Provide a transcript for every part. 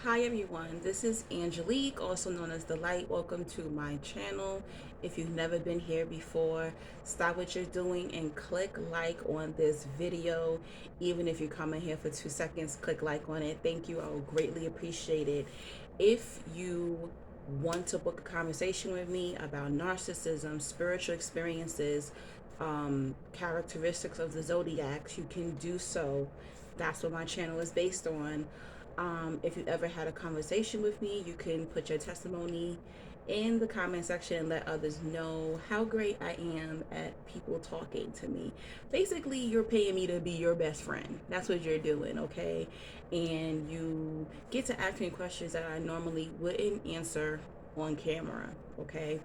Hi everyone, this is Angelique, also known as The Light. Welcome to my channel. If you've never been here before, stop what you're doing and click like on this video. Even if you're coming here for 2 seconds, click like on it. Thank you, I will greatly appreciate it. If you want to book a conversation with me about narcissism, spiritual experiences, characteristics of the zodiacs, you can do so. That's what my channel is based on. If you ever had a conversation with me, you can put your testimony in the comment section and let others know how great I am at people talking to me. Basically, you're paying me to be your best friend. That's what you're doing, okay? And you get to ask me questions that I normally wouldn't answer on camera, okay?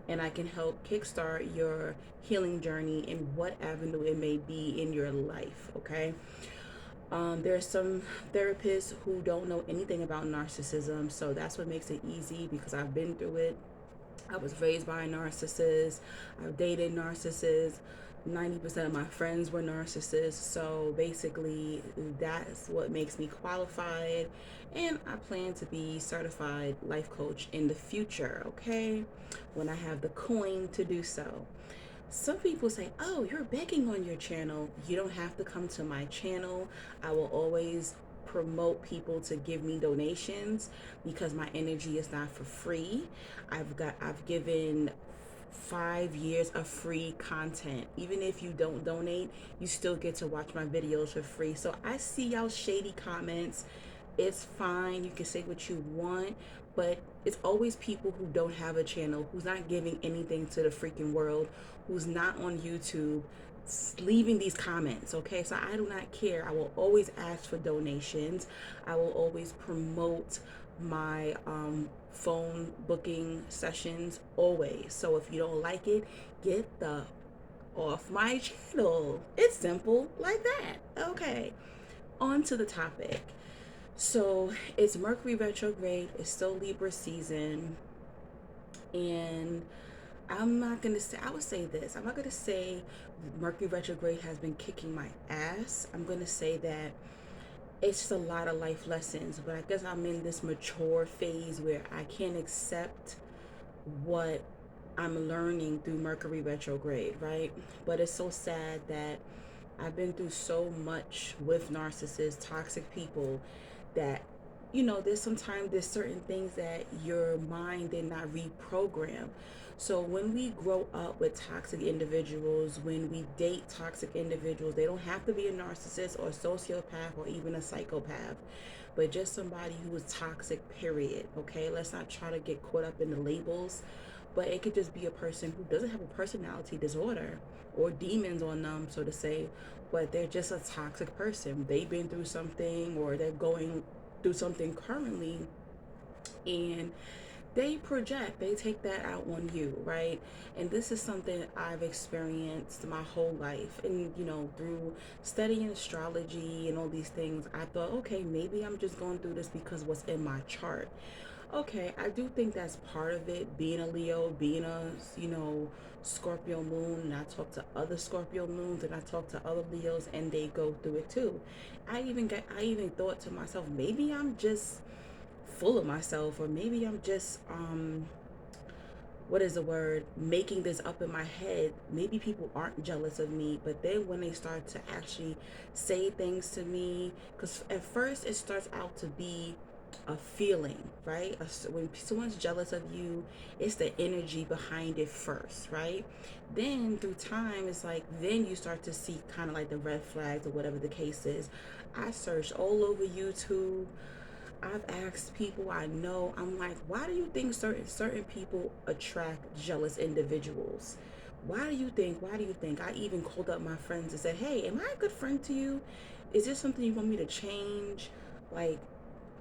And I can help kickstart your healing journey in what avenue it may be in your life, okay? There's some therapists who don't know anything about narcissism, so that's what makes it easy because I've been through it. I was raised by a narcissist. I've dated narcissists. 90% of my friends were narcissists. So basically, that's what makes me qualified. And I plan to be certified life coach in the future, okay? When I have the coin to do so. Some people say, oh, you're begging on your channel. You don't have to come to my channel. I will always promote people to give me donations because my energy is not for free. I've given 5 years of free content. Even if you don't donate, you still get to watch my videos for free. So I see y'all shady comments. It's fine. You can say what you want, but it's always people who don't have a channel, who's not giving anything to the freaking world, who's not on YouTube, leaving these comments. Okay, so I do not care. I will always ask for donations. I will always promote my phone booking sessions always. So if you don't like it, get the off my channel. It's simple like that. Okay, on to the topic. So it's Mercury retrograde, it's still Libra season, and I'm not gonna say, I would say this, I'm not gonna say Mercury retrograde has been kicking my ass. I'm gonna say that it's just a lot of life lessons, but I guess I'm in this mature phase where I can't accept what I'm learning through Mercury retrograde, right? But it's so sad that I've been through so much with narcissists, toxic people, that there's certain things that your mind did not reprogram. So when we grow up with toxic individuals, when we date toxic individuals, they don't have to be a narcissist or a sociopath or even a psychopath, but just somebody who is toxic, period. Okay, let's not try to get caught up in the labels, but it could just be a person who doesn't have a personality disorder or demons on them, so to say, but they're just a toxic person. They've been through something or they're going through something currently, and they take that out on you, right? And this is something I've experienced my whole life. And through studying astrology and all these things, I thought, okay, maybe I'm just going through this because what's in my chart. Okay, I do think that's part of it, being a Leo, being a Scorpio moon. And I talk to other Scorpio moons, and I talk to other Leos, and they go through it too. I even thought to myself, maybe I'm just full of myself, or maybe I'm just what is the word, making this up in my head. Maybe people aren't jealous of me, but then when they start to actually say things to me, because at first it starts out to be a feeling, right? When someone's jealous of you, it's the energy behind it first, right? Then through time, it's like, then you start to see kind of like the red flags or whatever the case is. I searched all over YouTube. I've asked people I know, I'm like, why do you think certain people attract jealous individuals? Why do you think? I even called up my friends and said, hey, am I a good friend to you? Is there something you want me to change? Like,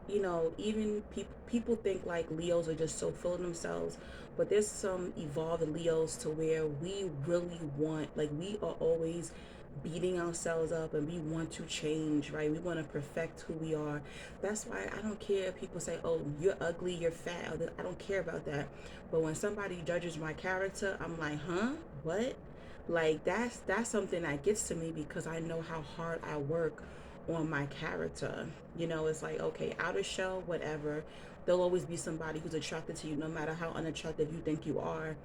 even people think like Leos are just so full of themselves, but there's some evolved Leos to where we really want, like, we are always beating ourselves up and we want to change, right? We want to perfect who we are. That's why I don't care if people say, oh, you're ugly, you're fat. I don't care about that. But when somebody judges my character, I'm like, huh? What? Like, that's something that gets to me because I know how hard I work on my character. You know, it's like, okay, outer shell, whatever. There'll always be somebody who's attracted to you, no matter how unattractive you think you are.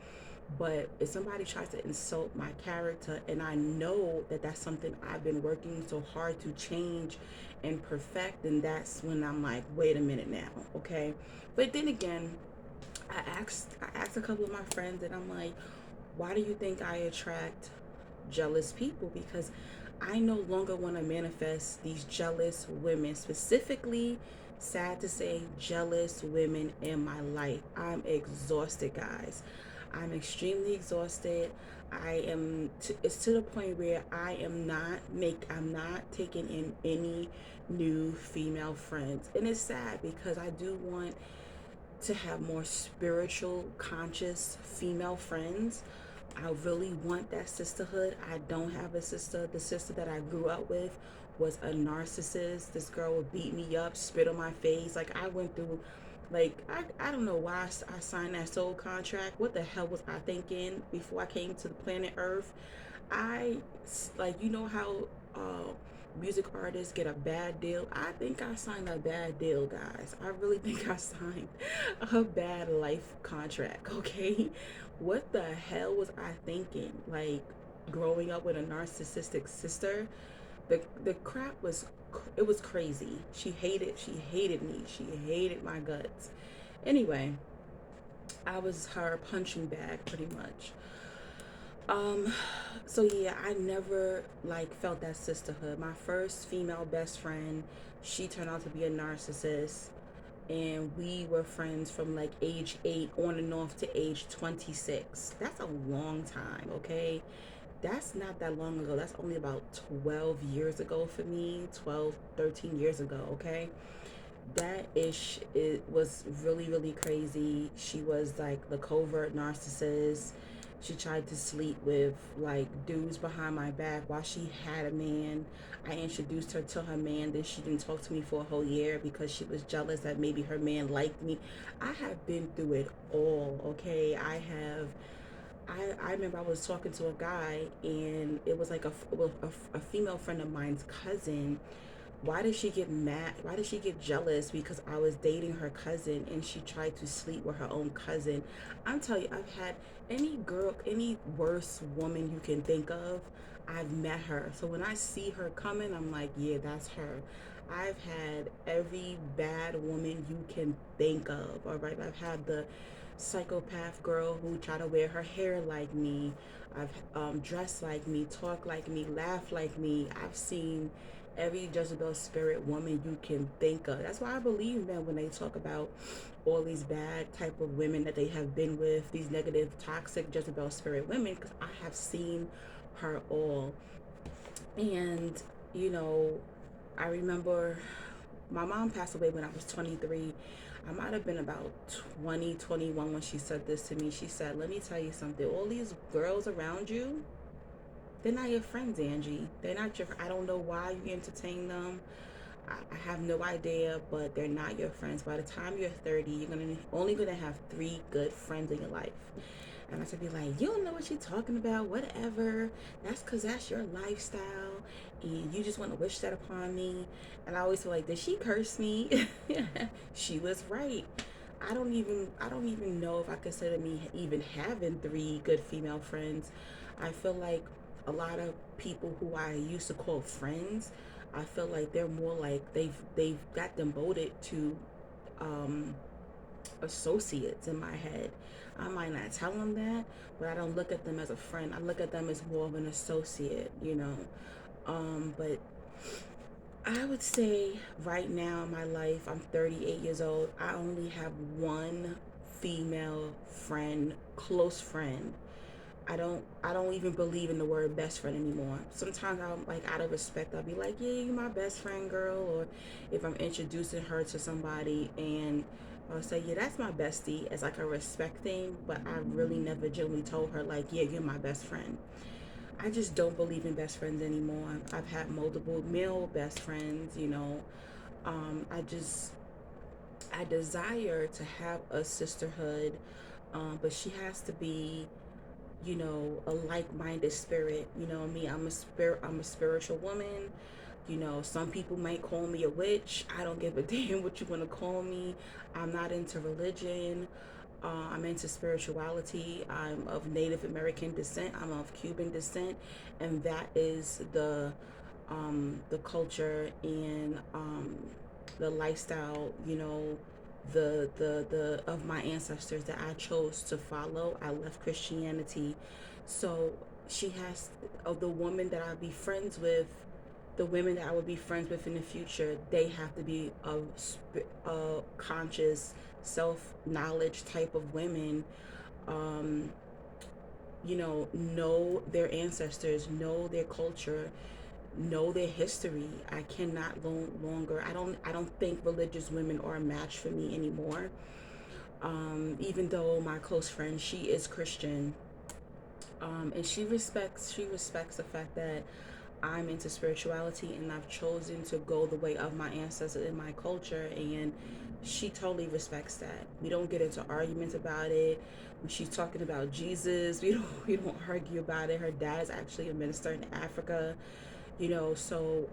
But if somebody tries to insult my character, and I know that that's something I've been working so hard to change and perfect, then that's when I'm like, wait a minute now, okay? But then again, I asked a couple of my friends, and I'm like, why do you think I attract jealous people? Because I no longer want to manifest these jealous women, specifically, sad to say, jealous women in my life. I'm exhausted, guys. I'm extremely exhausted. It's to the point where I'm not taking in any new female friends. And it's sad because I do want to have more spiritual, conscious female friends. I really want that sisterhood. I don't have a sister. The sister that I grew up with was a narcissist. This girl would beat me up, spit on my face. Like, I went through, like, I don't know why I signed that soul contract. What the hell was I thinking before I came to the planet Earth? I, like, you know how music artists get a bad deal? I think I signed a bad deal, guys. I really think I signed a bad life contract, okay? What the hell was I thinking? Like, growing up with a narcissistic sister, the crap was, it was crazy. She hated me. She hated my guts. Anyway, I was her punching bag pretty much. Um, so yeah, I never like felt that sisterhood. My first female best friend, she turned out to be a narcissist, and we were friends from like age 8 on and off to age 26. That's a long time, okay? That's not that long ago. That's only about 12 years ago for me, 12, 13 years ago, okay? That ish, it was really, really crazy. She was like the covert narcissist. She tried to sleep with like dudes behind my back while she had a man. I introduced her to her man, then she didn't talk to me for a whole year because she was jealous that maybe her man liked me. I have been through it all, okay? I remember I was talking to a guy, and it was like a female friend of mine's cousin. Why did she get mad? Why did she get jealous? Because I was dating her cousin and she tried to sleep with her own cousin. I'm telling you, I've had any girl, any worse woman you can think of, I've met her. So when I see her coming, I'm like, yeah, that's her. I've had every bad woman you can think of, all right? I've had the psychopath girl who tried to wear her hair like me. I've dressed like me, talk like me, laugh like me. I've seen every Jezebel spirit woman you can think of. That's why I believe, man, when they talk about all these bad type of women that they have been with, these negative, toxic Jezebel spirit women, because I have seen her all. And, you know, I remember my mom passed away when I was 23. I might have been about 20, 21 when she said this to me. She said, let me tell you something. All these girls around you, they're not your friends, Angie. They're not your, I don't know why you entertain them. I have no idea, but they're not your friends. By the time you're 30, you're only gonna have 3 good friends in your life. And I should be like, you don't know what you're talking about, whatever. That's because that's your lifestyle. And you just want to wish that upon me. And I always feel like, did she curse me? She was right. I don't even know if I consider me even having 3 good female friends. I feel like a lot of people who I used to call friends, I feel like they're more like they've got them voted to um associates in my head. I might not tell them that, but I don't look at them as a friend. I look at them as more of an associate, you know. But I would say right now in my life, I'm 38 years old. I only have one female friend, close friend. I don't even believe in the word best friend anymore. Sometimes I'm like, out of respect, I'll be like, yeah, you my best friend, girl. Or if I'm introducing her to somebody, and I'll say, yeah, that's my bestie, as like a respect thing. But I really never genuinely told her like, yeah, you're my best friend. I just don't believe in best friends anymore. I've had multiple male best friends, you know. I just, I desire to have a sisterhood, but she has to be, you know, a like-minded spirit. You know me, I'm a spiritual woman. You know, some people might call me a witch. I don't give a damn what you want to call me. I'm not into religion. I'm into spirituality. I'm of Native American descent. I'm of Cuban descent, and that is the culture and the lifestyle. You know, the of my ancestors that I chose to follow. I left Christianity, so she has the woman that I'll be friends with, the women that I would be friends with in the future, they have to be a conscious, self knowledge type of women. Um, you know their ancestors, know their culture, know their history. I cannot longer. I don't think religious women are a match for me anymore. Even though my close friend, she is Christian, and she respects the fact that I'm into spirituality and I've chosen to go the way of my ancestors and my culture, and she totally respects that. We don't get into arguments about it. When she's talking about Jesus, we don't argue about it. Her dad is actually a minister in Africa, so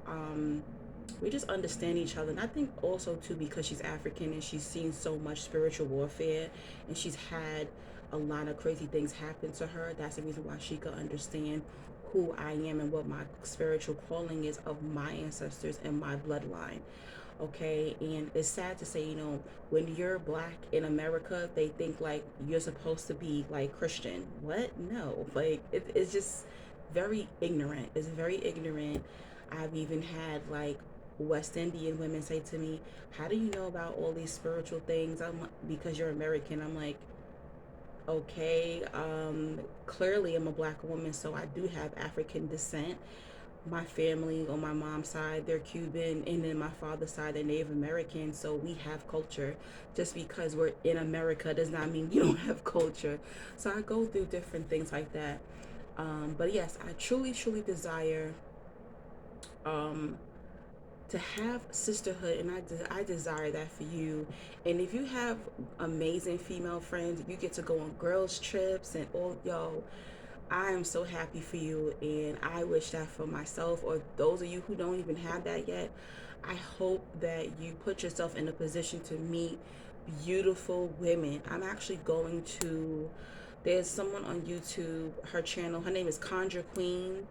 we just understand each other. And I think also too, because she's African and she's seen so much spiritual warfare and she's had a lot of crazy things happen to her, that's the reason why she could understand who I am and what my spiritual calling is of my ancestors and my bloodline. Okay, and it's sad to say, when you're black in America, they think like you're supposed to be like Christian. What? No, like it's just very ignorant. It's very ignorant. I've even had like West Indian women say to me, how do you know about all these spiritual things? Because you're American. I'm like, okay, clearly I'm a black woman, so I do have African descent. My family on my mom's side, they're Cuban, and then my father's side, they're Native American, so we have culture. Just because we're in America does not mean we don't have culture. So I go through different things like that. But yes, I truly, truly desire um, to have sisterhood, and I desire that for you. And if you have amazing female friends, you get to go on girls trips and all, yo, I am so happy for you, and I wish that for myself, or those of you who don't even have that yet. I hope that you put yourself in a position to meet beautiful women. I'm actually going to, there's someone on YouTube, her channel, her name is Conjure Queen.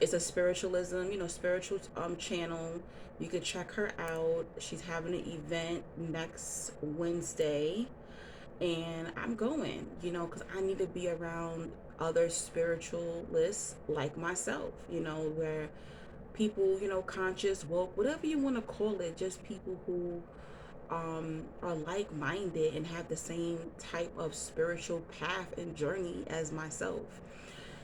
It's a spiritualism, spiritual channel. You could check her out. She's having an event next Wednesday, and I'm going, because I need to be around other spiritualists like myself, where people, conscious, woke, whatever you want to call it, just people who are like minded and have the same type of spiritual path and journey as myself.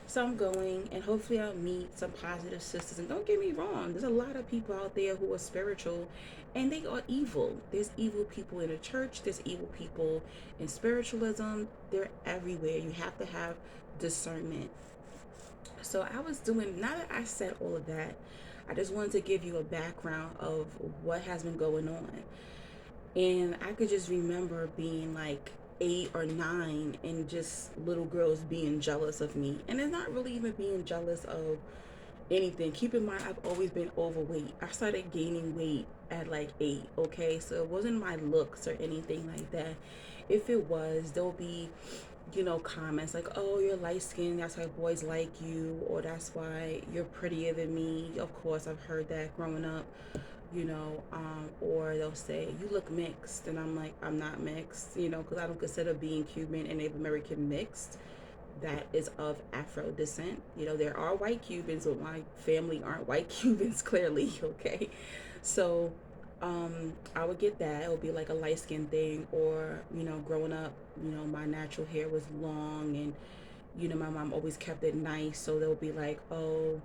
So I'm going, and hopefully I'll meet some positive sisters. And don't get me wrong, there's a lot of people out there who are spiritual and they are evil. There's evil people in the church, there's evil people in spiritualism. They're everywhere. You have to have discernment. So I was doing, now that I said all of that, I just wanted to give you a background of what has been going on. And I could just remember being like 8 or 9 and just little girls being jealous of me. And it's not really even being jealous of anything. Keep in mind, I've always been overweight. I started gaining weight at like 8, okay? So it wasn't my looks or anything like that. If it was, there'll be, comments like, oh, you're light skinned, that's why boys like you, or that's why you're prettier than me. Of course, I've heard that growing up, or they'll say, you look mixed. And I'm like, I'm not mixed, because I don't consider being Cuban and Native American mixed. That is of Afro descent. There are white Cubans, but my family aren't white Cubans, clearly, okay? So I would get that. It would be like a light skin thing, or, growing up, my natural hair was long, and, my mom always kept it nice. So they'll be like, oh,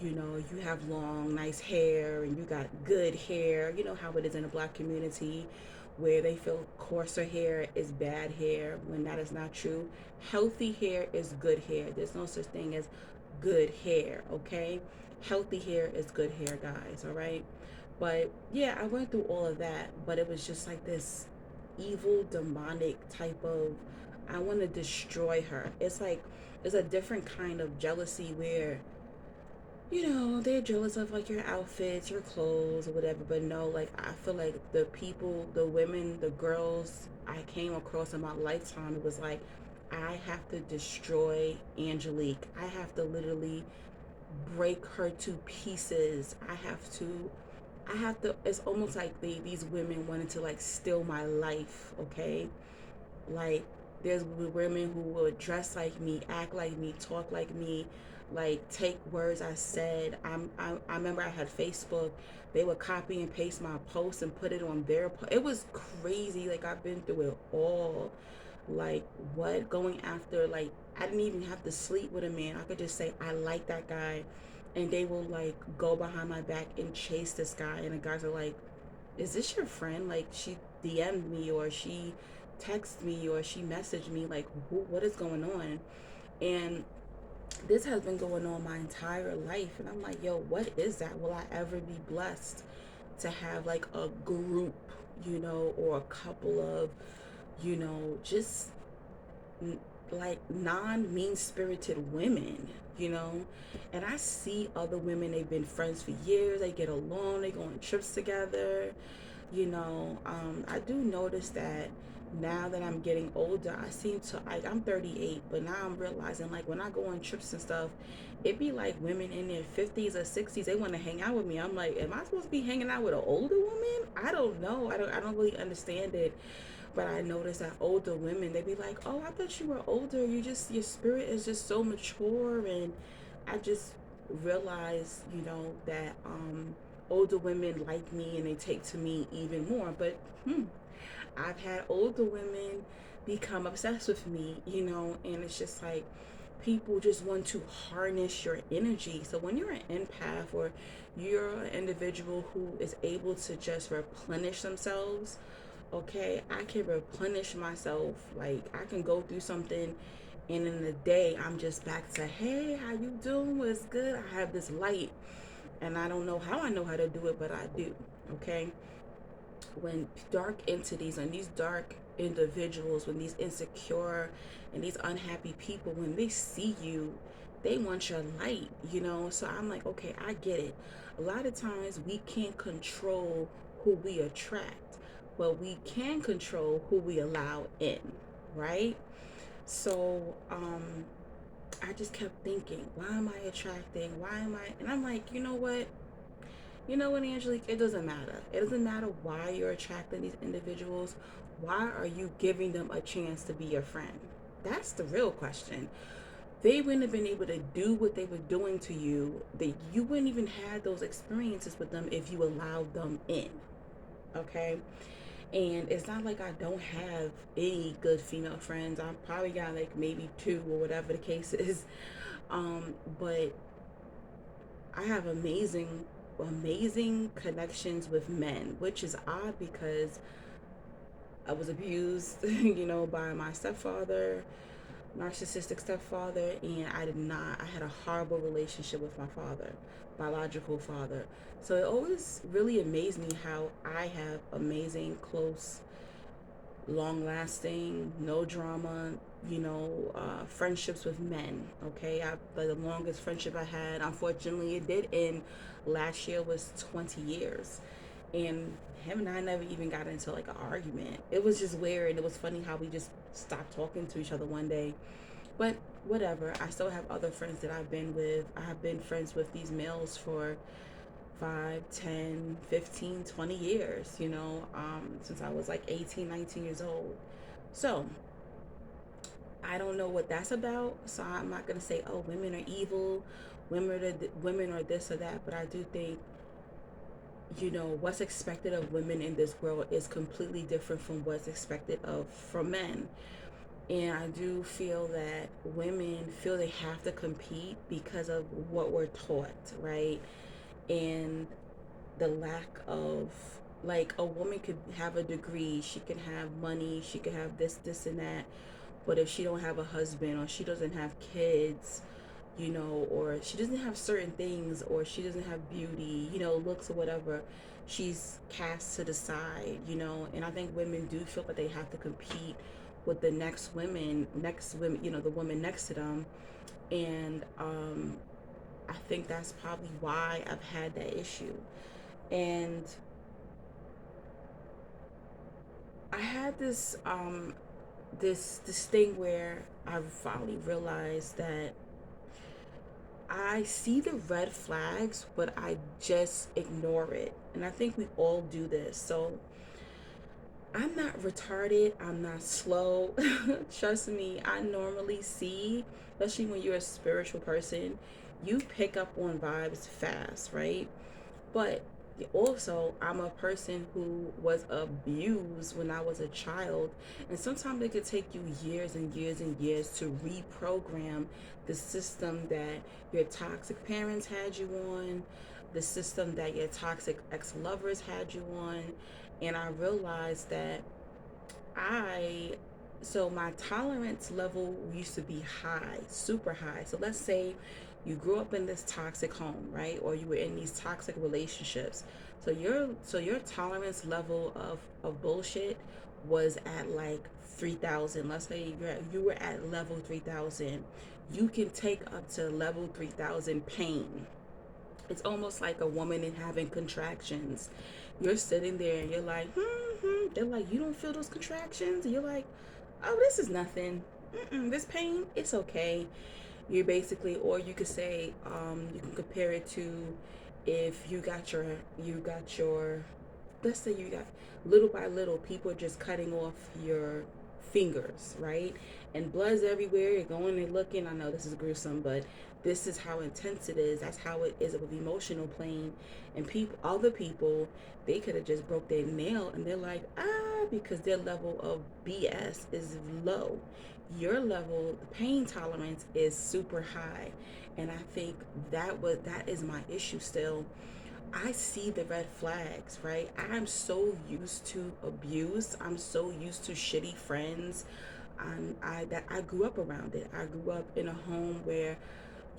you have long, nice hair, and you got good hair. You know how it is in the black community, where they feel coarser hair is bad hair, when that is not true. Healthy hair is good hair. There's no such thing as good hair, okay? Healthy hair is good hair, guys, all right? But yeah, I went through all of that, but it was just like this evil, demonic type of, I want to destroy her. It's like, it's a different kind of jealousy where they're jealous of like your outfits, your clothes, or whatever. But no, like I feel like the people, the women, the girls I came across in my lifetime, it was like I have to destroy Angelique. I have to literally break her to pieces. I have to, it's almost like these women wanted to like steal my life, okay? Like there's women who will dress like me, act like me, talk like me, like take words I said. I remember I had Facebook. They would copy and paste my post and put it on their it was crazy. Like I've been through it all. Like what going after, like I didn't even have to sleep with a man. I could just say I like that guy, and they will like go behind my back and chase this guy, and the guys are like, is this your friend? Like she DM'd me, or she texted me, or she messaged me, like what is going on? And this has been going on my entire life, and I'm like, yo, what is that? Will I ever be blessed to have like a group, or a couple of, just like non mean spirited women, you know? And I see other women, they've been friends for years, they get along, they go on trips together, I do notice that now that I'm getting older, I seem to, like, I'm 38, but now I'm realizing, like, when I go on trips and stuff, it be like women in their 50s or 60s, they want to hang out with me. I'm like, am I supposed to be hanging out with an older woman? I don't know. I don't really understand it. But I notice that older women, they be like, oh, I thought you were older. Your spirit is just so mature. And I just realized, that older women like me and they take to me even more. But I've had older women become obsessed with me, and it's just like people just want to harness your energy. So when you're an empath, or you're an individual who is able to just replenish themselves, okay, I can replenish myself. Like I can go through something, and in the day I'm just back to, hey, how you doing, what's good. I have this light, and I don't know how I know how to do it, but I do. Okay, when dark entities and these dark individuals, when these insecure and these unhappy people, when they see you, they want your light, So I'm like, okay, I get it. A lot of times we can't control who we attract, but we can control who we allow in, right? So I just kept thinking, why am I attracting, why am I, and I'm like, you know what, Angelique? It doesn't matter. It doesn't matter why you're attracting these individuals. Why are you giving them a chance to be your friend? That's the real question. They wouldn't have been able to do what they were doing to you. That you wouldn't even have those experiences with them if you allowed them in. Okay? And it's not like I don't have any good female friends. I probably got like maybe two or whatever the case is. But I have amazing connections with men, which is odd because I was abused, by my stepfather, narcissistic stepfather, and I had a horrible relationship with my father, biological father. So it always really amazed me how I have amazing, close, long lasting, no drama, friendships with men. Okay, the longest friendship I had, unfortunately, it did end last year, was 20 years. And him and I never even got into like an argument. It was just weird. It was funny how we just stopped talking to each other one day. But whatever, I still have other friends that I've been with. I have been friends with these males for 5, 10, 15, 20 years, since I was like 18, 19 years old. So I don't know what that's about. So I'm not going to say, oh, women are evil, women are this or that. But I do think, what's expected of women in this world is completely different from what's expected of from men. And I do feel that women feel they have to compete because of what we're taught, right? And the lack of, like, a woman could have a degree, she can have money, she could have this and that, but if she don't have a husband, or she doesn't have kids, or she doesn't have certain things, or she doesn't have beauty, looks or whatever, she's cast to the side, and I think women do feel that they have to compete with the next women, the woman next to them. And I think that's probably why I've had that issue. And I had this thing where I finally realized that I see the red flags, but I just ignore it. And I think we all do this. So I'm not retarded. I'm not slow. Trust me, I normally see, especially when you're a spiritual person, you pick up on vibes fast, right? But also, I'm a person who was abused when I was a child, and sometimes it could take you years and years and years to reprogram the system that your toxic parents had you on, the system that your toxic ex lovers had you on. And I realized that I so my tolerance level used to be high, super high. So let's say you grew up in this toxic home, right? Or you were in these toxic relationships. So your tolerance level of bullshit was at like 3,000. Let's say you were at level 3,000. You can take up to level 3,000 pain. It's almost like a woman in having contractions. You're sitting there and you're like, They're like, you don't feel those contractions? And you're like, oh, this is nothing. This pain, it's okay. You're basically, or you could say, you can compare it to if you got your, let's say you got, little by little, people are just cutting off your fingers, right? And blood's everywhere. You're going and looking. I know this is gruesome, but this is how intense it is. That's how it is with emotional pain. And people, other people, they could have just broke their nail and they're like, because their level of BS is low. Your level, the pain tolerance is super high. And I think that is my issue still. I see the red flags, right? I'm so used to abuse. I'm so used to shitty friends. I grew up around it. I grew up in a home where,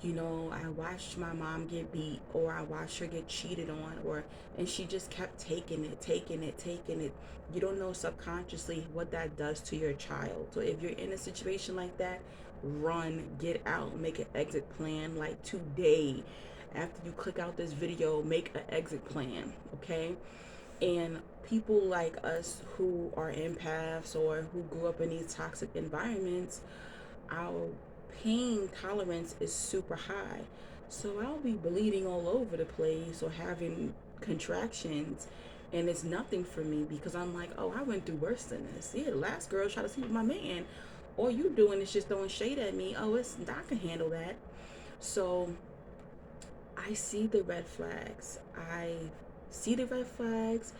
I watched my mom get beat, or I watched her get cheated on, and she just kept taking it, taking it, taking it. You don't know subconsciously what that does to your child. So if you're in a situation like that, run, get out, make an exit plan like today. After you click out this video, make an exit plan, okay? And people like us who are empaths or who grew up in these toxic environments, our pain tolerance is super high. So I'll be bleeding all over the place or having contractions, and it's nothing for me because I'm like, oh, I went through worse than this. Yeah, the last girl tried to sleep with my man. All you doing is just throwing shade at me. Oh, I can handle that. So I see the red flags. I see the red flags.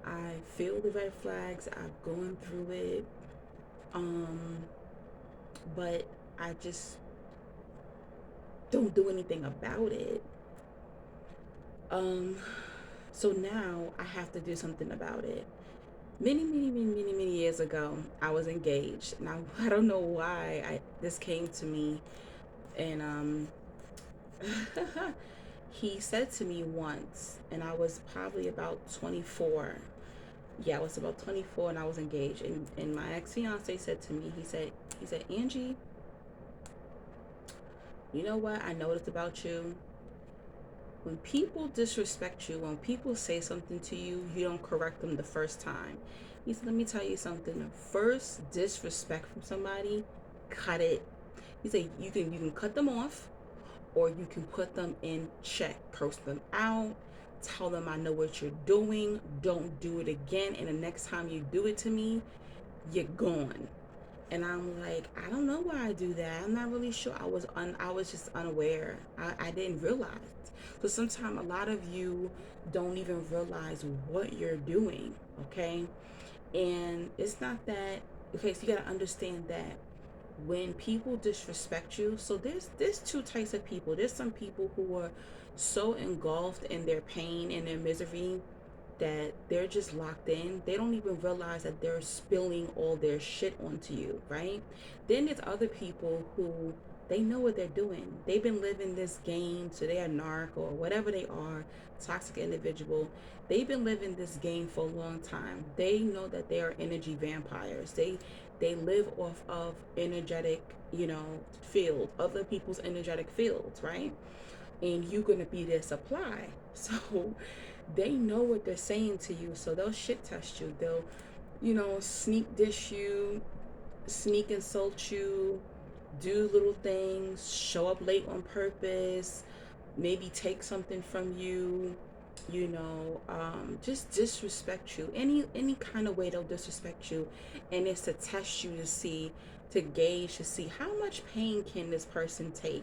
I feel the red flags. I've gone through it. Um, but I just don't do anything about it. Um, so now I have to do something about it. Many years ago, I was engaged. Now I don't know why this came to me, and he said to me once, and I was probably about 24. Yeah, I was about 24 and I was engaged. And my ex fiance said to me, he said, Angie, you know what I noticed about you? When people disrespect you, when people say something to you, you don't correct them the first time. He said, let me tell you something. The first disrespect from somebody, cut it. He said, you can cut them off, or you can put them in check, curse them out, tell them I know what you're doing, don't do it again, and the next time you do it to me, you're gone. And I'm like, I don't know why I do that. I'm not really sure. I was just unaware. I didn't realize. So sometimes a lot of you don't even realize what you're doing, okay? And it's not that, okay, so you got to understand that when people disrespect you, so there's two types of people. There's some people who are so engulfed in their pain and their misery that they're just locked in. They don't even realize that they're spilling all their shit onto you, right? Then there's other people who they know what they're doing. They've been living this game, so they are narc or whatever they are, toxic individual. They've been living this game for a long time. They know that they are energy vampires. They live off of energetic, field, other people's energetic fields, right? and you're gonna be their supply. So they know what they're saying to you, so they'll shit test you. They'll, sneak dish you, sneak insult you, do little things, show up late on purpose, maybe take something from you, just disrespect you. Any kind of way they'll disrespect you, and it's to test you, to gauge, to see how much pain can this person take.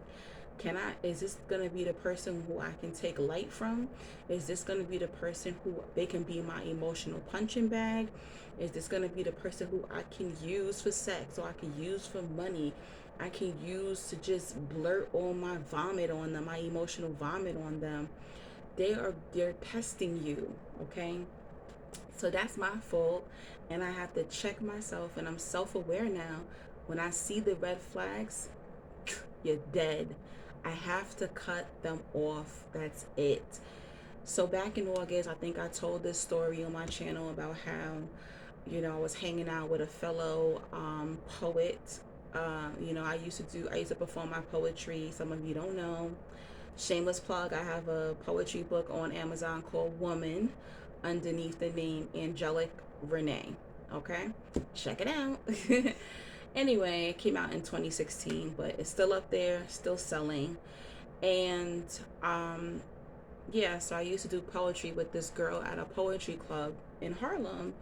Is this gonna be the person who I can take light from? Is this gonna be the person who they can be my emotional punching bag? Is this gonna be the person who I can use for sex, or I can use for money? I can use to just blurt all my vomit on them, my emotional vomit on them. They're testing you, okay? So that's my fault, and I have to check myself, and I'm self-aware now. When I see the red flags, you're dead. I have to cut them off. That's it. So back in August, I think I told this story on my channel about how, I was hanging out with a fellow poet. I used to perform my poetry. Some of you don't know. Shameless plug, I have a poetry book on Amazon called Woman, underneath the name Angelic Renee. Okay? Check it out. Anyway, it came out in 2016, but it's still up there, still selling. And yeah, so I used to do poetry with this girl at a poetry club in Harlem,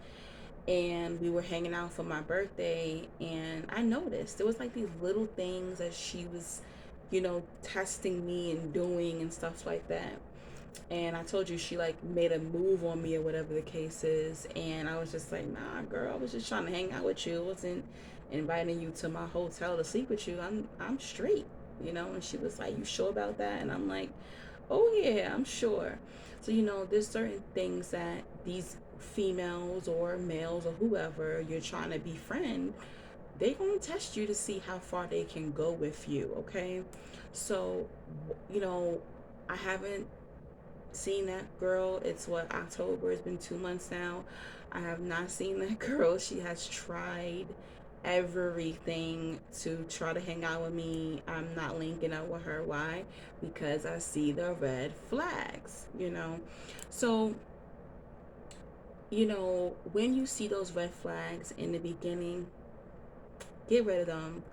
and we were hanging out for my birthday, and I noticed there was like these little things that she was, testing me and doing and stuff like that. And I told you she like made a move on me or whatever the case is, and I was just like, nah, girl, I was just trying to hang out with you. I wasn't inviting you to my hotel to sleep with you. I'm straight, And she was like, you sure about that? And I'm like, oh yeah, I'm sure. So there's certain things that these females or males or whoever you're trying to befriend, they gonna test you to see how far they can go with you, okay? So, I haven't seen that girl. It's what, October? It's been 2 months now. I have not seen that girl. She has tried everything to try to hang out with me. I'm not linking up with her. Why? Because I see the red flags. So, when you see those red flags in the beginning, get rid of them,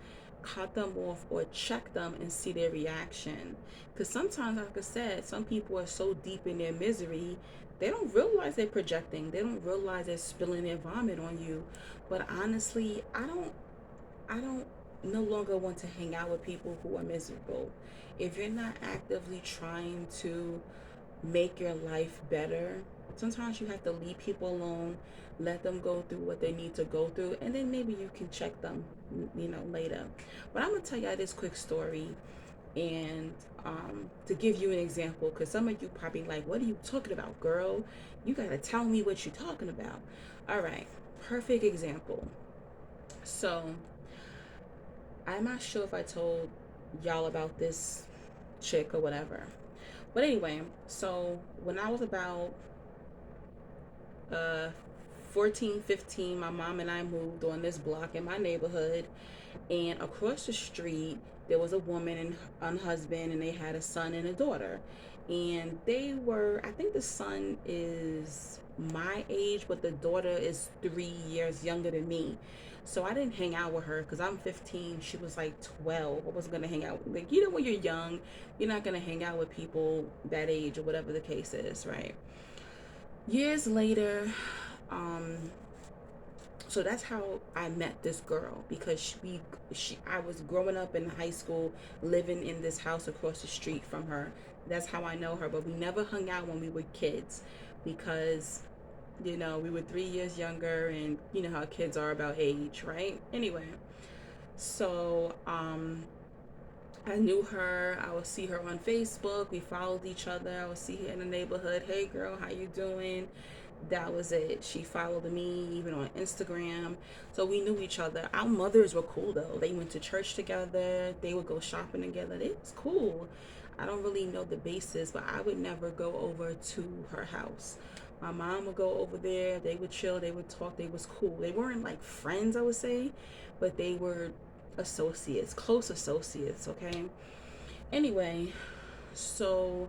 cut them off, or check them and see their reaction. Because sometimes, like I said, some people are so deep in their misery, they don't realize they're projecting. They don't realize they're spilling their vomit on you. But honestly, I don't no longer want to hang out with people who are miserable. If you're not actively trying to make your life better, sometimes you have to leave people alone, let them go through what they need to go through, and then maybe you can check them, later. But I'm gonna tell y'all this quick story, and to give you an example, because some of you probably like, what are you talking about, girl? You gotta tell me what you're talking about. All right, perfect example. So I'm not sure if I told y'all about this chick or whatever. But anyway, so when I was about uh 14, 15, my mom and I moved on this block in my neighborhood, and across the street there was a woman and husband, and they had a son and a daughter. And I think the son is my age, but the daughter is 3 years younger than me. So I didn't hang out with her because I'm 15. She was like 12. I wasn't gonna hang out. Like, when you're young, you're not gonna hang out with people that age or whatever the case is, right? Years later, um, so that's how I met this girl, because I was growing up in high school, living in this house across the street from her. That's how I know her. But we never hung out when we were kids, because we were 3 years younger, and you know how kids are about age, right? Anyway, so I knew her. I would see her on Facebook. We followed each other. I would see her in the neighborhood. Hey girl, how you doing? That was it. She followed me even on Instagram. So we knew each other. Our mothers were cool though. They went to church together. They would go shopping together. It was cool. I don't really know the basis, but I would never go over to her house. My mom would go over there. They would chill. They would talk. They was cool. They weren't like friends, I would say, but they were associates, close associates, okay? Anyway, So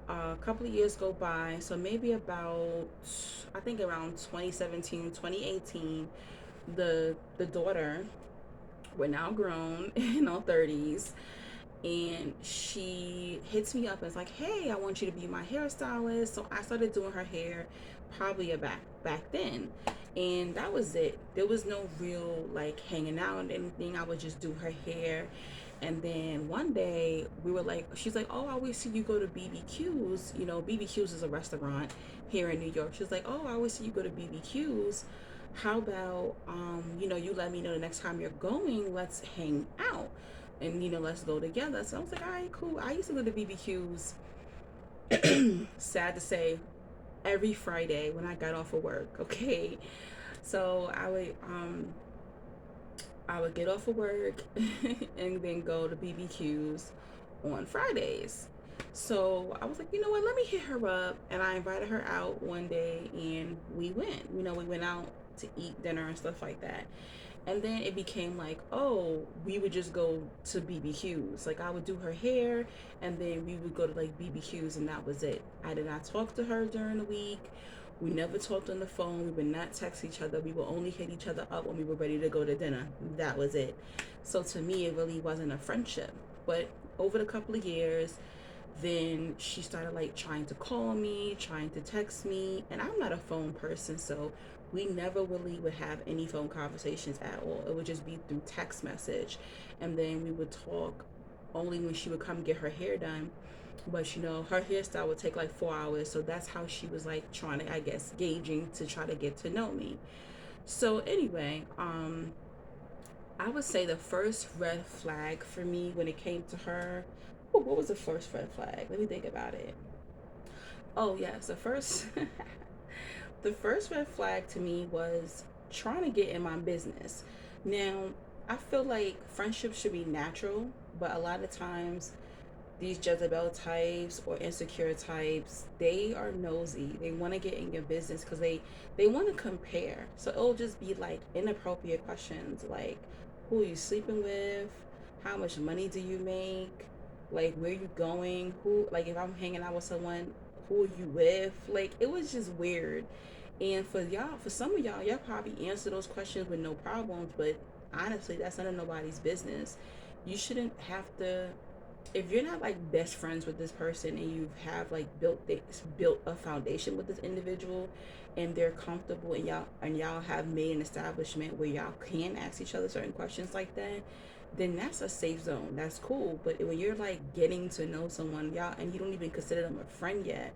a couple of years go by, so maybe about, I think around 2017, 2018, the daughter, we're now grown in our 30s, and she hits me up and is like, hey, I want you to be my hairstylist. So I started doing her hair probably back then, and that was it. There was no real like hanging out and anything. I would just do her hair. And then one day we were like, she's like, oh, I always see you go to BBQ's. You know, BBQ's is a restaurant here in New York. She was like, oh, I always see you go to BBQ's. How about, you let me know the next time you're going, let's hang out and, let's go together. So I was like, all right, cool. I used to go to BBQ's, sad to say, every Friday when I got off of work. Okay. So I would get off of work and then go to BBQ's on Fridays. So I was like, you know what, let me hit her up. And I invited her out one day and we went. We went out to eat dinner and stuff like that. And then it became like, oh, we would just go to BBQs. Like I would do her hair and then we would go to like BBQs and that was it. I did not talk to her during the week. We never talked on the phone. We would not text each other. We would only hit each other up when we were ready to go to dinner. That was it. So to me, it really wasn't a friendship. But over the couple of years, then she started like trying to call me, trying to text me, and I'm not a phone person, so we never really would have any phone conversations at all. It would just be through text message, and then we would talk only when she would come get her hair done. But her hairstyle would take like 4 hours, so that's how she was like trying to, I guess, gauging to try to get to know me. So anyway, I would say the first red flag for me when it came to her. Oh, what was the first red flag? Let me think about it. Oh yes, the first the first red flag to me was trying to get in my business. Now, I feel like friendships should be natural, but a lot of times these Jezebel types or insecure types, they are nosy. They want to get in your business because they want to compare. So it'll just be like inappropriate questions like, who are you sleeping with? How much money do you make? Like, where you going? Who, like, if I'm hanging out with someone, who are you with? Like, it was just weird. And for y'all, for some of y'all probably answer those questions with no problems, but honestly, that's none of nobody's business. You shouldn't have to, if you're not like best friends with this person and you have like built a foundation with this individual and they're comfortable and y'all have made an establishment where y'all can ask each other certain questions like that, then that's a safe zone. That's cool. But when you're like getting to know someone, y'all, and you don't even consider them a friend yet,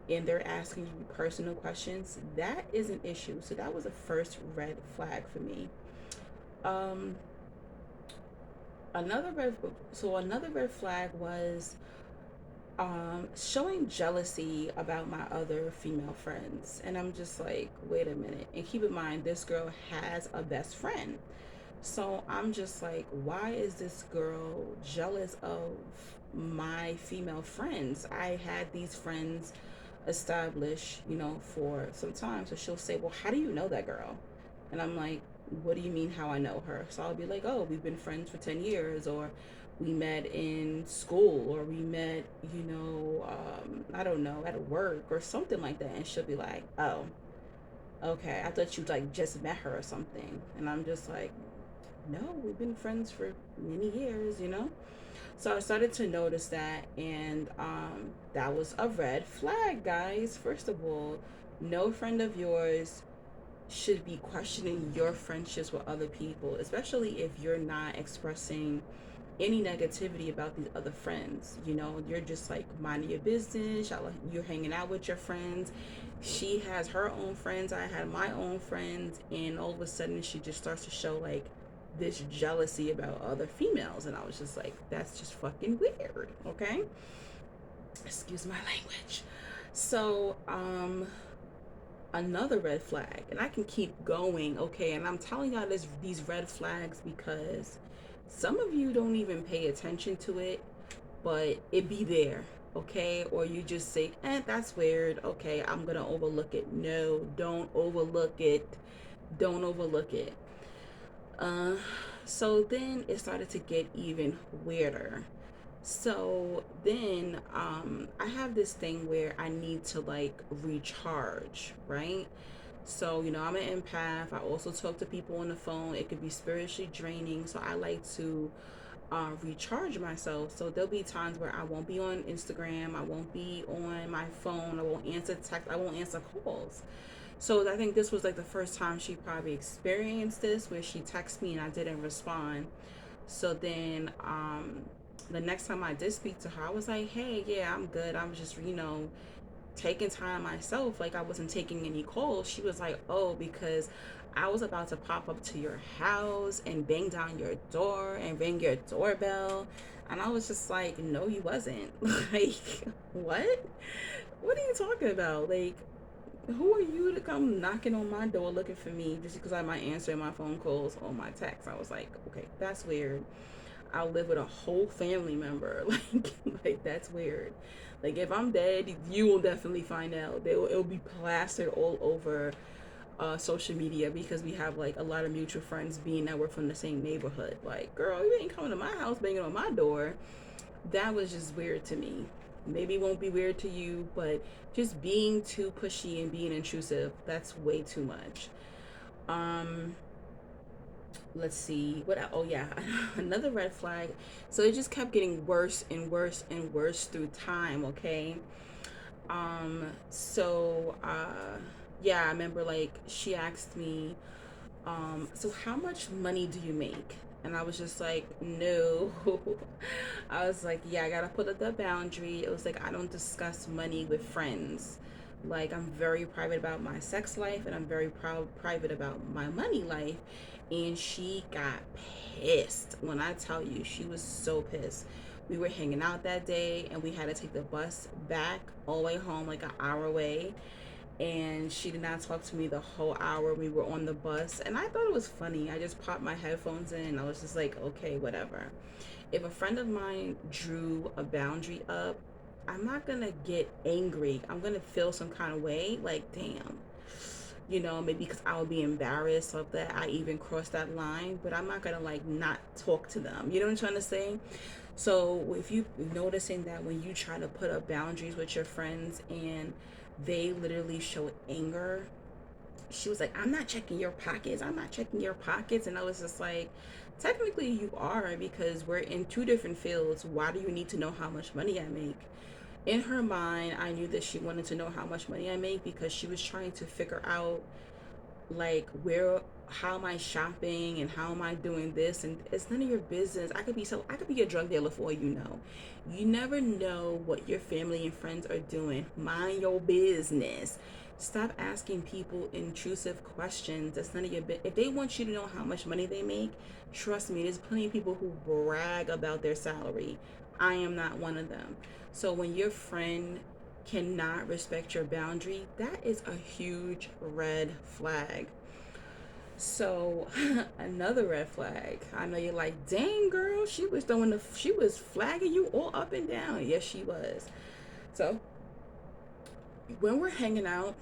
and they're asking you personal questions, that is an issue. So that was a first red flag for me. um another red another red flag was showing jealousy about my other female friends. And I'm just like, wait a minute. And keep in mind, this girl has a best friend. So I'm just like, why is this girl jealous of my female friends? I had these friends established, for some time. So she'll say, well, how do you know that girl? And I'm like, what do you mean how I know her? So I'll be like, oh, we've been friends for 10 years, or we met in school, or we met, I don't know, at work or something like that. And she'll be like, oh, okay, I thought you like just met her or something. And I'm just like, no, we've been friends for many years. So I started to notice that, and that was a red flag, guys. First of all, no friend of yours should be questioning your friendships with other people, especially if you're not expressing any negativity about these other friends. You're just like minding your business, you're hanging out with your friends. She has her own friends, I had my own friends, and all of a sudden she just starts to show like this jealousy about other females. And I was just like, that's just fucking weird. Okay, excuse my language. So another red flag, and I can keep going. Okay, and I'm telling y'all these red flags because some of you don't even pay attention to it, but it be there. Okay, or you just say, that's weird. Okay, I'm gonna overlook it. No, don't overlook it. Don't overlook it. So then it started to get even weirder. So then I have this thing where I need to like recharge, right? So, I'm an empath. I also talk to people on the phone. It could be spiritually draining. So I like to recharge myself. So there'll be times where I won't be on Instagram. I won't be on my phone. I won't answer text. I won't answer calls. So I think this was like the first time she probably experienced this where she texted me and I didn't respond. So then the next time I did speak to her, I was like, hey, yeah, I'm good. I'm just, taking time myself. Like I wasn't taking any calls. She was like, oh, because I was about to pop up to your house and bang down your door and ring your doorbell. And I was just like, no, you wasn't. Like, what? What are you talking about? Like, who are you to come knocking on my door looking for me just because I might answer my phone calls or my texts? I was like, okay, that's weird. I live with a whole family member. Like that's weird. Like if I'm dead, you will definitely find out. It'll be plastered all over social media because we have like a lot of mutual friends being that we're from the same neighborhood. Like, girl, you ain't coming to my house banging on my door. That was just weird to me. Maybe it won't be weird to you, but just being too pushy and being intrusive, that's way too much. Um, let's see oh yeah, another red flag. So it just kept getting worse and worse and worse through time. Okay. Yeah, I remember like she asked me, so how much money do you make? And I was just like, no. I was like, yeah, I gotta put up the boundary. It was like, I don't discuss money with friends. Like, I'm very private about my sex life and I'm very private about my money life. And she got pissed. When I tell you, she was so pissed. We were hanging out that day and we had to take the bus back all the way home, like an hour away, and she did not talk to me the whole hour we were on the bus. And I thought it was funny. I just popped my headphones in and I was just like, okay, whatever. If a friend of mine drew a boundary up, I'm not gonna get angry. I'm gonna feel some kind of way, like, damn. Maybe because I would be embarrassed of that I even crossed that line, but I'm not gonna like not talk to them. You know what I'm trying to say? So if you noticing that when you try to put up boundaries with your friends and they literally show anger, she was like, I'm not checking your pockets. I'm not checking your pockets. And I was just like, technically you are, because we're in two different fields. Why do you need to know how much money I make? In her mind, I knew that she wanted to know how much money I make because she was trying to figure out like how am I shopping and how am I doing this, and it's none of your business. I could be a drug dealer for you never know what your family and friends are doing. Mind your business. Stop asking people intrusive questions. That's none of your business. If they want you to know how much money they make, trust me, there's plenty of people who brag about their salary. I am not one of them. So when your friend cannot respect your boundary, that is a huge red flag. So another red flag. I know you're like, dang girl, she was flagging you all up and down. Yes, she was. So when we're hanging out,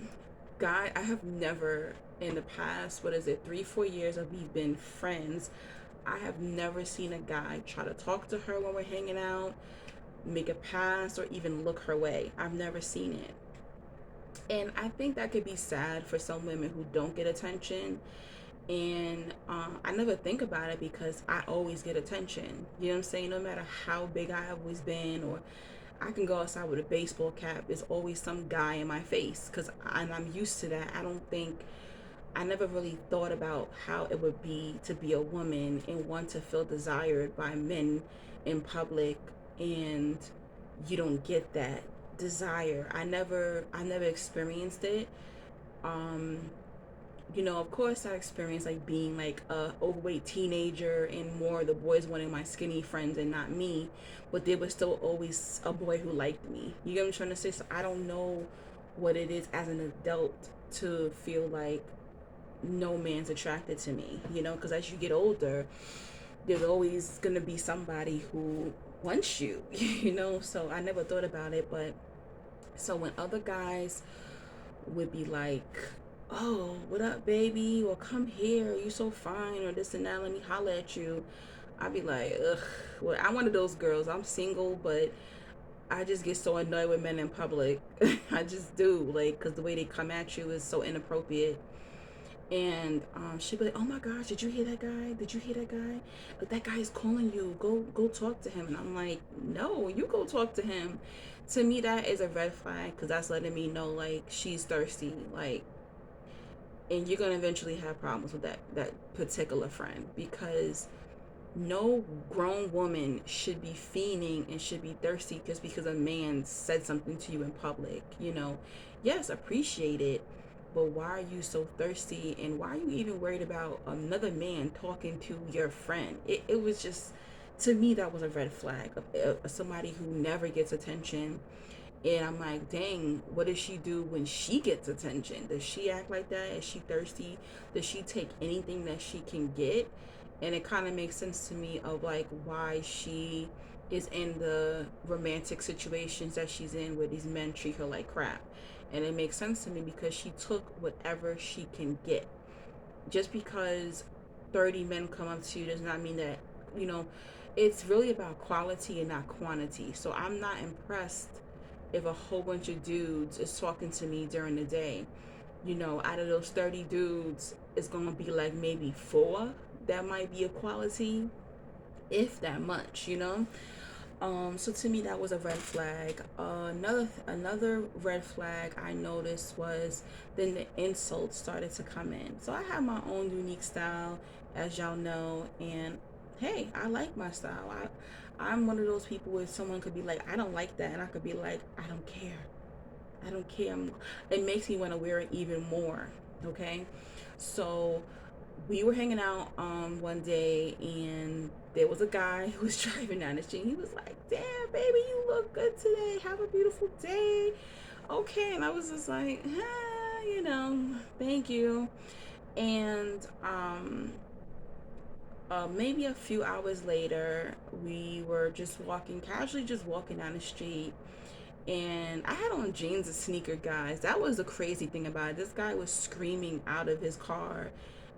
guy, I have never in the past, what is it, 3-4 years of we've been friends, I have never seen a guy try to talk to her when we're hanging out, make a pass, or even look her way. I've never seen it. And I think that could be sad for some women who don't get attention. And I never think about it because I always get attention. You know what I'm saying? No matter how big I have always been, or I can go outside with a baseball cap, there's always some guy in my face and I'm used to that. I never really thought about how it would be to be a woman and want to feel desired by men in public, and you don't get that desire. I never experienced it. Um, of course I experienced like being like a overweight teenager and more of the boys wanting my skinny friends and not me, but there was still always a boy who liked me. You get what I'm trying to say? So I don't know what it is as an adult to feel like no man's attracted to me, because as you get older, there's always gonna be somebody who wants you, So I never thought about it, but so when other guys would be like, oh, what up, baby? Or come here, you so fine, or this and that, let me holler at you. I'd be like, ugh. Well, I'm one of those girls. I'm single, but I just get so annoyed with men in public. I just do, like, because the way they come at you is so inappropriate. And she'd be like, "Oh my gosh, did you hear that guy? Did you hear that guy? That guy is calling you. Go talk to him." And I'm like, "No, you go talk to him." To me, that is a red flag because that's letting me know like she's thirsty, like, and you're gonna eventually have problems with that particular friend because no grown woman should be fiending and should be thirsty just because a man said something to you in public. Yes, appreciate it, but why are you so thirsty, and why are you even worried about another man talking to your friend? It was just, to me, that was a red flag of somebody who never gets attention. And I'm like, dang, what does she do when she gets attention? Does she act like that? Is she thirsty? Does she take anything that she can get? And it kind of makes sense to me of like why she is in the romantic situations that she's in where these men treat her like crap. And it makes sense to me because she took whatever she can get. Just because 30 men come up to you does not mean that, you know, it's really about quality and not quantity. So I'm not impressed if a whole bunch of dudes is talking to me during the day. Out of those 30 dudes, it's going to be like maybe four that might be equality, if that much. So to me, that was a red flag. Another red flag I noticed was then the insults started to come in. So I have my own unique style, as y'all know, and hey, I like my style. I'm one of those people where someone could be like, I don't like that, and I could be like, I don't care. I don't care. It makes me want to wear it even more. Okay, so we were hanging out one day, and there was a guy who was driving down the street. He was like, "Damn, baby, you look good today. Have a beautiful day." Okay, and I was just like, thank you. And maybe a few hours later, we were just casually just walking down the street, and I had on jeans and sneaker, guys. That was the crazy thing about it. This guy was screaming out of his car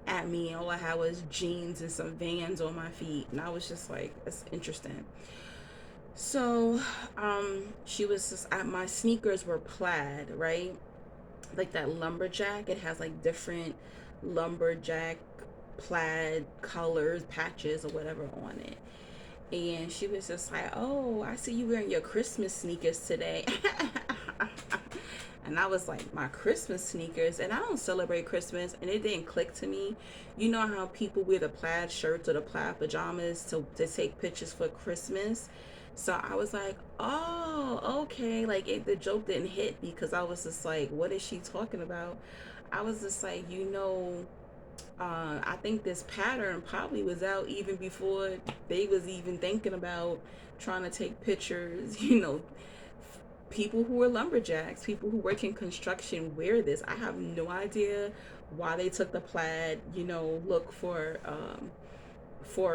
at me, and all I had was jeans and some Vans on my feet, and I was just like, that's interesting. So, she was just my sneakers were plaid, right? Like that lumberjack. It has like different lumberjack plaid colors, patches, or whatever on it. And she was just like, "Oh, I see you wearing your Christmas sneakers today." And I was like, "My Christmas sneakers?" And I don't celebrate Christmas, and it didn't click to me. You know how people wear the plaid shirts or the plaid pajamas to take pictures for Christmas? So I was like, "Oh, okay." Like the joke didn't hit because I was just like, "What is she talking about?" I was just like, I think this pattern probably was out even before they was even thinking about trying to take pictures. People who are lumberjacks, people who work in construction wear this. I have no idea why they took the plaid, look for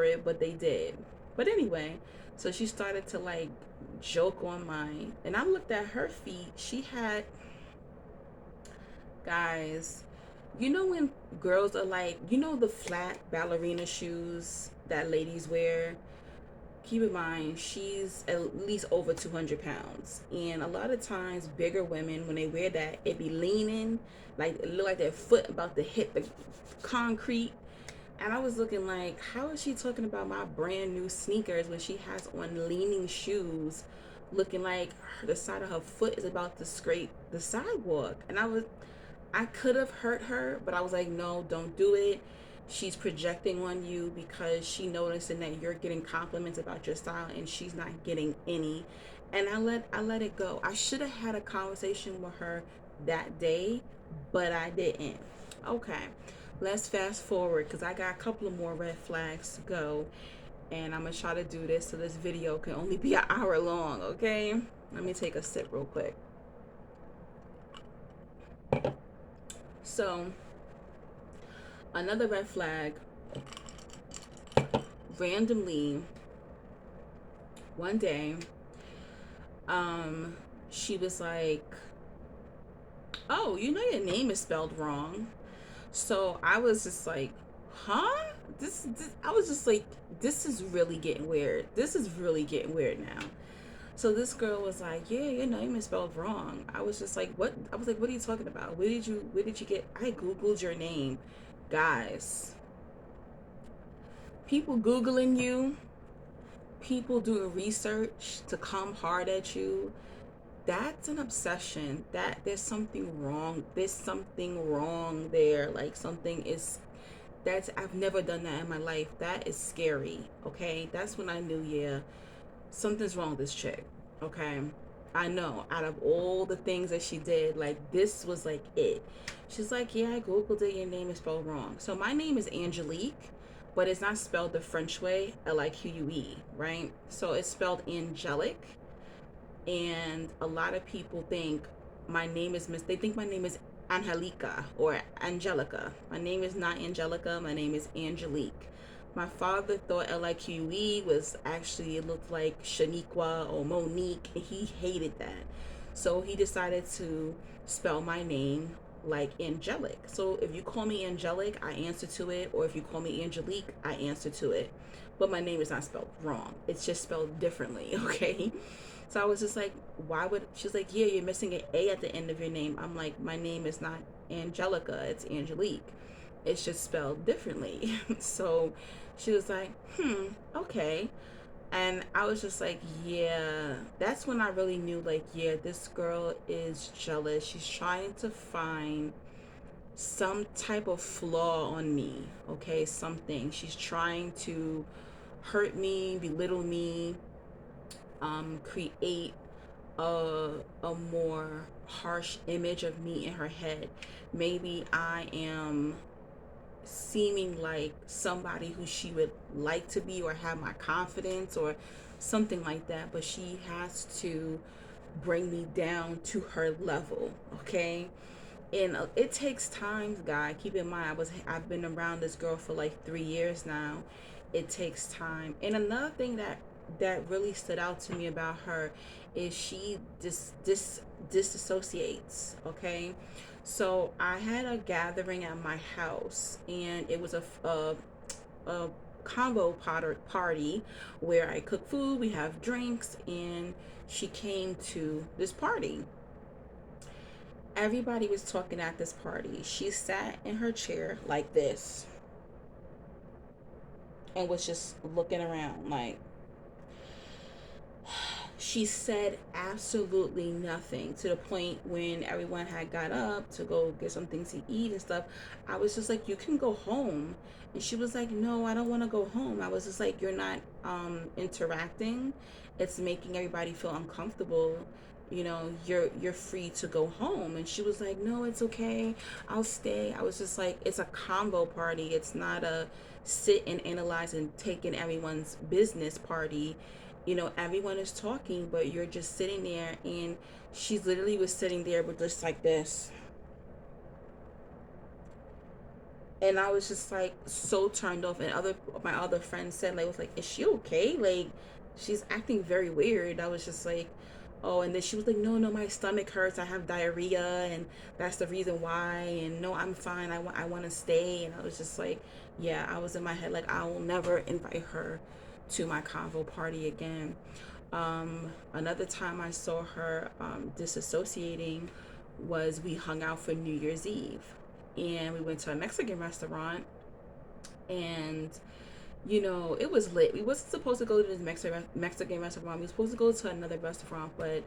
it, but they did. But anyway, so she started to like joke on mine, and I looked at her feet. She had, guys, when girls are like, the flat ballerina shoes that ladies wear? Keep in mind, she's at least over 200 pounds. And a lot of times, bigger women, when they wear that, it be leaning, like it look like their foot about to hit the concrete. And I was looking like, how is she talking about my brand new sneakers when she has on leaning shoes, looking like the side of her foot is about to scrape the sidewalk? And I could have hurt her, but I was like, no, don't do it. She's projecting on you because she noticing that you're getting compliments about your style and she's not getting any. And I let it go. I should have had a conversation with her that day, but I didn't. Okay, let's fast forward because I got a couple of more red flags to go, and I'm gonna try to do this so this video can only be an hour long. Okay, let me take a sip real quick. So, another red flag, randomly, one day, she was like, "Oh, your name is spelled wrong." So I was just like, huh? This I was just like, this is really getting weird. This is really getting weird now. So this girl was like, yeah, your name is spelled wrong. I was just like, what? I was like, what are you talking about? Where did you get? I Googled your name. Guys, people Googling you, people doing research to come hard at you, that's an obsession. That there's something wrong. There's something wrong there. Like something is, that's, I've never done that in my life. That is scary. Okay. That's when I knew, yeah, something's wrong with this chick. Okay. I know out of all the things that she did, like this was like it. She's like, yeah, I Googled it. Your name is spelled wrong. So my name is Angelique, but it's not spelled the French way, Lique, right? So it's spelled angelic. And a lot of people think my name is they think my name is Angelica or Angelica. My name is not Angelica. My name is Angelique. My father thought Lique was actually, it looked like Shaniqua or Monique, and he hated that. So he decided to spell my name like angelic. So if you call me angelic, I answer to it, or if you call me Angelique, I answer to it. But my name is not spelled wrong. It's just spelled differently, okay? So I was just like, why would, she's like, yeah, you're missing an A at the end of your name. I'm like, my name is not Angelica, it's Angelique. It's just spelled differently. So she was like, okay. And I was just like, yeah, that's when I really knew, like, yeah, this girl is jealous. She's trying to find some type of flaw on me, okay? Something. She's trying to hurt me, belittle me, create a more harsh image of me in her head. Maybe I am seeming like somebody who she would like to be or have my confidence or something like that, but she has to bring me down to her level, okay? And it takes time, guy. Keep in mind, I've been around this girl for like 3 years now. It takes time. And another thing that really stood out to me about her is she disassociates. Okay, so I had a gathering at my house, and it was a combo party where I cook food, we have drinks, and she came to this party. Everybody was talking at this party. She sat in her chair like this and was just looking around like, she said absolutely nothing, to the point when everyone had got up to go get something to eat and stuff. I was just like, you can go home. And she was like, no, I don't want to go home. I was just like, you're not interacting. It's making everybody feel uncomfortable. You know, you're free to go home. And she was like, no, it's okay, I'll stay. I was just like, it's a combo party. It's not a sit and analyze and take in everyone's business party. You know, everyone is talking, but you're just sitting there. And she literally was sitting there with just like this. And I was just like so turned off. And my other friends said, like, was like, is she okay? Like, she's acting very weird. I was just like, oh. And then she was like, no, no, my stomach hurts, I have diarrhea, and that's the reason why. And no, I'm fine, I want to stay. And I was just like, yeah, I was in my head like, I will never invite her to my convo party again. Another time I saw her disassociating was, we hung out for New Year's Eve, and we went to a Mexican restaurant. And you know, it was lit. We wasn't supposed to go to this Mexican restaurant. We were supposed to go to another restaurant, but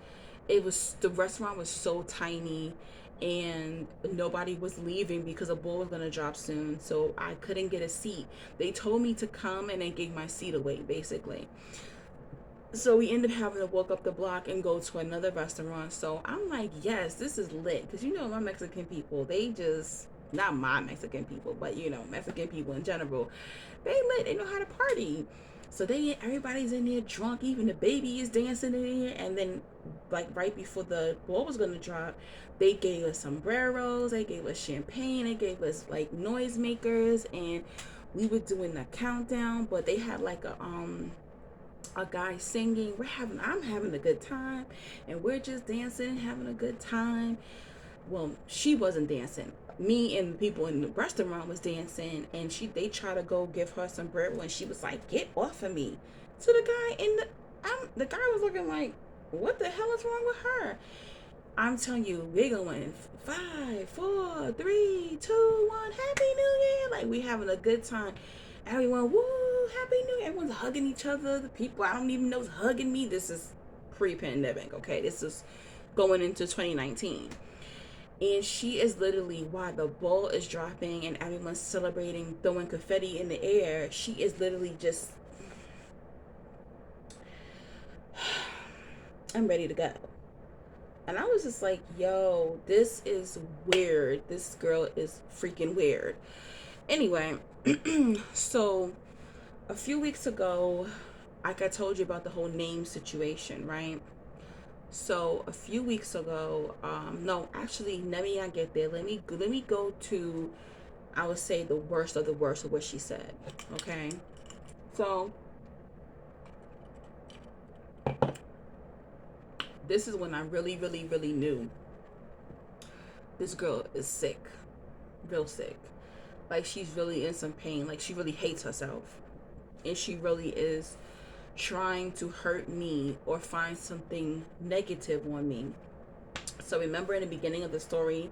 the restaurant was so tiny, and nobody was leaving because a ball was gonna drop soon. So I couldn't get a seat. They told me to come and then give my seat away, basically. So we ended up having to walk up the block and go to another restaurant. So I'm like, yes, this is lit. Because you know, my Mexican people, they just, not my Mexican people, but you know, Mexican people in general, they lit. They know how to party. So everybody's in there drunk. Even the baby is dancing in there. And then, like, right before the ball was going to drop, they gave us sombreros. They gave us champagne. They gave us, like, noisemakers. And we were doing the countdown. But they had, like, a guy singing. I'm having a good time, and we're just dancing, having a good time. Well, she wasn't dancing. me and the people in the restaurant was dancing, and they try to go give her some bread when she was like, "Get off of me!" So the guy was looking like, "What the hell is wrong with her?" I'm telling you, we're going 5, 4, 3, 2, 1. Happy New Year! Like, we having a good time. Everyone, woo! Happy New Year! Everyone's hugging each other. The people I don't even know is hugging me. This is pre-pandemic, okay? This is going into 2019. And she is literally, while the ball is dropping and everyone's celebrating, throwing confetti in the air, she is literally just, I'm ready to go. And I was just like, yo, this is weird. This girl is freaking weird. Anyway, so a few weeks ago, like I told you about the whole name situation, right? So a few weeks ago, no, actually, let me not get there. Let me go to, I would say, the worst of the worst of what she said. Okay, so this is when I really, really, really knew this girl is sick, real sick. Like, she's really in some pain. Like, she really hates herself, and she really is trying to hurt me or find something negative on me. So remember in the beginning of the story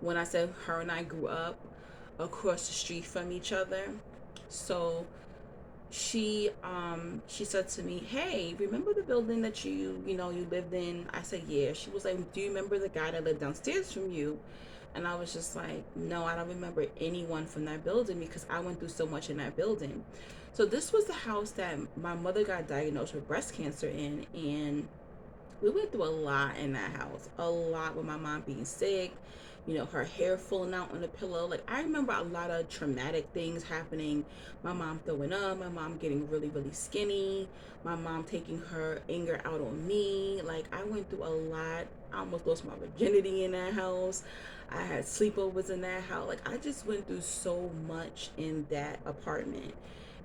when I said her and I grew up across the street from each other? So she said to me, "Hey, remember the building that you lived in?" I said, "Yeah." She was like, "Do you remember the guy that lived downstairs from you?" And I was just like, "No, I don't remember anyone from that building because I went through so much in that building." So this was the house that my mother got diagnosed with breast cancer in, and we went through a lot in that house. A lot, with my mom being sick, her hair falling out on the pillow. Like, I remember a lot of traumatic things happening. My mom throwing up, my mom getting really, really skinny, my mom taking her anger out on me. Like, I went through a lot. I almost lost my virginity in that house. I had sleepovers in that house. Like, I just went through so much in that apartment.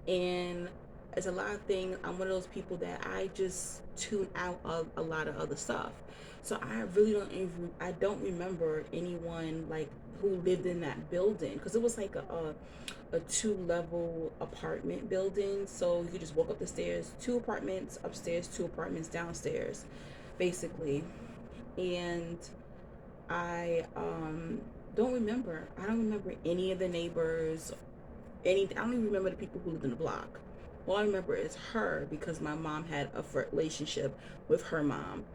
And it's a lot of things. I'm one of those people that I just tune out of a lot of other stuff. So I really I don't remember anyone like who lived in that building, because it was like a 2-level apartment building. So you just walk up the stairs, 2 apartments upstairs, 2 apartments downstairs, basically. And I don't remember. I don't remember any of the neighbors. I don't even remember the people who lived in the block. All I remember is her, because my mom had a relationship with her mom.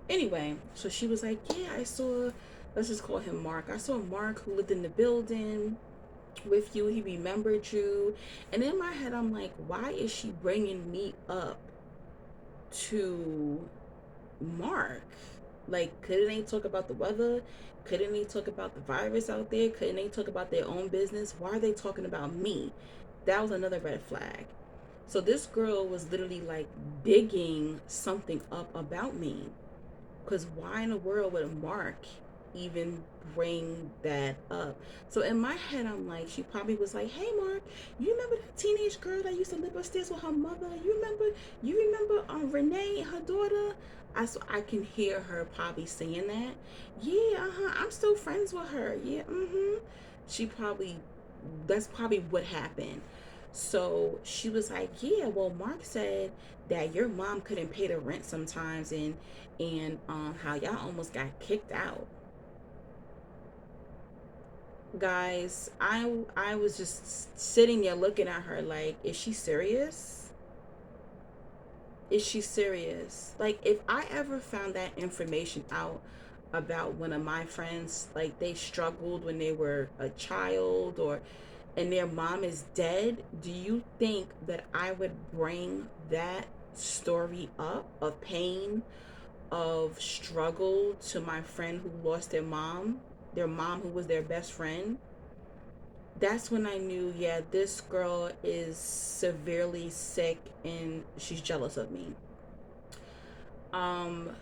Anyway, so she was like, "Yeah, I saw," let's just call him Mark. "I saw Mark who lived in the building with you. He remembered you." And in my head, I'm like, why is she bringing me up to Mark? Like, couldn't they talk about the weather? Couldn't they talk about the virus out there? Couldn't they talk about their own business? Why are they talking about me? That was another red flag. So this girl was literally like digging something up about me. Because why in the world would Mark even bring that up? So in my head, I'm like, she probably was like, "Hey, Mark, you remember the teenage girl that used to live upstairs with her mother? You remember Renee, her daughter?" I can hear her probably saying that. "Yeah, I'm still friends with her. Yeah, She probably, that's probably what happened. So she was like, "Yeah, well, Mark said that your mom couldn't pay the rent sometimes, and how y'all almost got kicked out." Guys, I was just sitting there looking at her like, is she serious? Is she serious? Like, if I ever found that information out about one of my friends, like they struggled when they were a child, or and their mom is dead, do you think that I would bring that story up of pain, of struggle, to my friend who lost their mom who was their best friend? That's when I knew, yeah, this girl is severely sick and she's jealous of me. Um,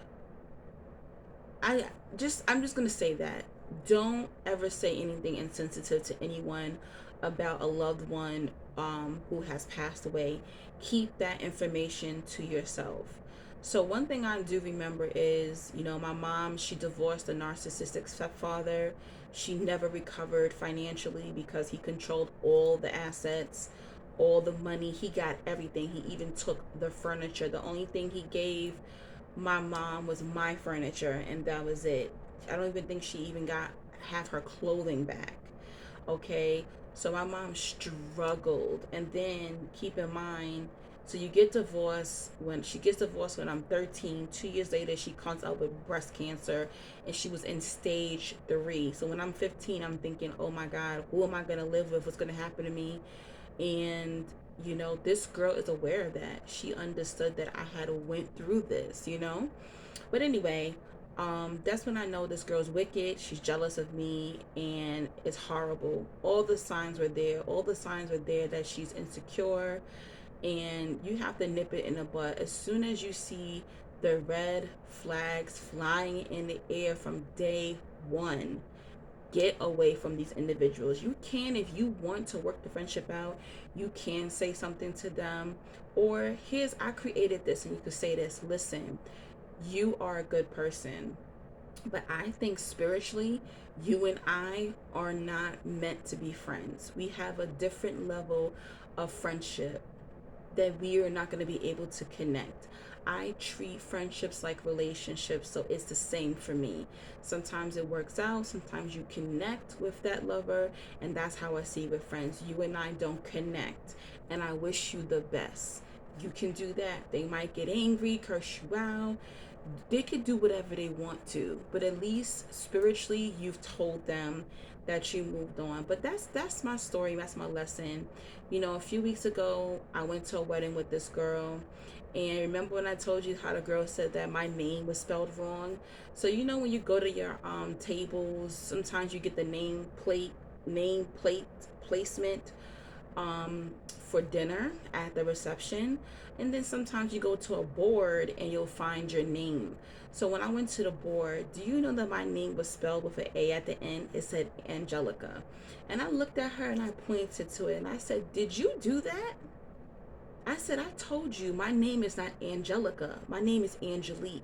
I'm just gonna say that. Don't ever say anything insensitive to anyone about a loved one who has passed away. Keep that information to yourself. So one thing I do remember is, my mom, she divorced a narcissistic stepfather. She never recovered financially because he controlled all the assets, all the money. He got everything. He even took the furniture. The only thing he gave my mom was my furniture, and that was it. I don't even think she even got half her clothing back. Okay, so my mom struggled. And then keep in mind, so you get divorced. When she gets divorced when I'm 13, 2 years later she comes out with breast cancer, and she was in stage 3. So when I'm 15, I'm thinking, oh my god, who am I going to live with? What's going to happen to me? And this girl is aware of that. She understood that I had went through this. But anyway, that's when I know this girl's wicked. She's jealous of me, and it's horrible. All the signs were there. All the signs were there that she's insecure, and you have to nip it in the bud. As soon as you see the red flags flying in the air from day one, get away from these individuals. You can, if you want to work the friendship out, you can say something to them. Or I created this, and you could say this: listen, you are a good person, but I think spiritually, you and I are not meant to be friends. We have a different level of friendship that we are not going to be able to connect. I treat friendships like relationships, so it's the same for me. Sometimes it works out, sometimes you connect with that lover, and that's how I see with friends. You and I don't connect, and I wish you the best. You can do that. They might get angry, curse you out. They could do whatever they want to, but at least spiritually, you've told them that you moved on. But that's my story. That's my lesson. A few weeks ago, I went to a wedding with this girl, and remember when I told you how the girl said that my name was spelled wrong? So when you go to your tables, sometimes you get the name plate placement for dinner at the reception, and then sometimes you go to a board and you'll find your name. So when I went to the board, do you know that my name was spelled with an A at the end? It said Angelica. And I looked at her and I pointed to it and I said, did you do that? I said, I told you my name is not Angelica, my name is Angelique.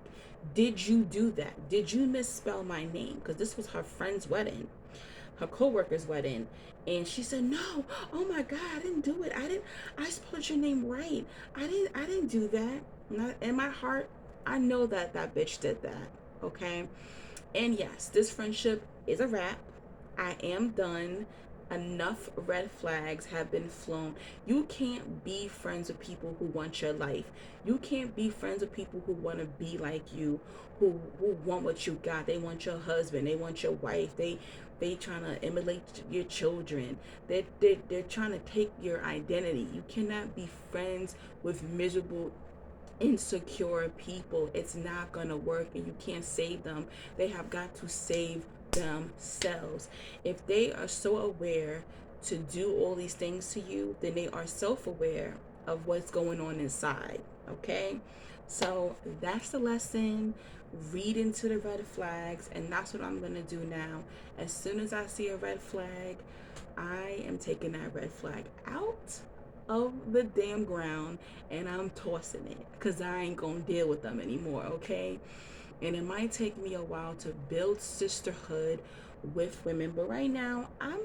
Did you do that? Did you misspell my name? Because this was her friend's wedding, her co-worker's wedding. And she said, no, oh my god, I didn't do it. I spelled your name right. I didn't do that. Not in my heart, I know that bitch did that. Okay. And yes, this friendship is a wrap. I am done. Enough red flags have been flown. You can't be friends with people who want your life. You can't be friends with people who want to be like you, who want what you got. They want your husband. They want your wife. They trying to emulate your children. They're trying to take your identity. You cannot be friends with miserable, insecure people. It's not gonna work, and you can't save them. They have got to save themselves. If they are so aware to do all these things to you, then they are self-aware of what's going on inside. Okay, so that's the lesson. Read into the red flags, and that's what I'm gonna do now. As soon as I see a red flag, I am taking that red flag out of the damn ground and I'm tossing it, because I ain't gonna deal with them anymore. Okay, and it might take me a while to build sisterhood with women, but right now I'm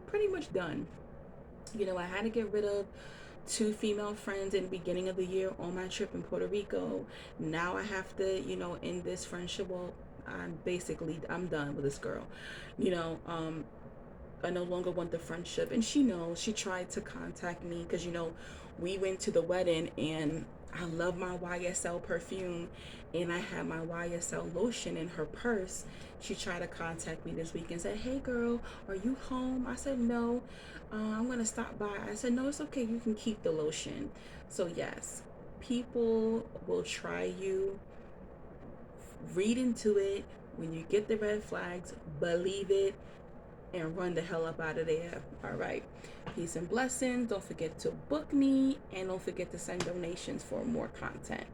pretty much done. I had to get rid of 2 female friends in the beginning of the year on my trip in Puerto Rico. Now I have to end this friendship. Well, I'm done with this girl. you know um I no longer want the friendship. And she knows. She tried to contact me because, we went to the wedding, and I love my YSL perfume, and I had my YSL lotion in her purse. She tried to contact me this week and said, hey girl, are you home? I said, no, I'm going to stop by. I said, no, it's okay. You can keep the lotion. So yes, people will try you. Read into it. When you get the red flags, believe it, and run the hell up out of there. All right. Peace and blessings. Don't forget to book me, and don't forget to send donations for more content.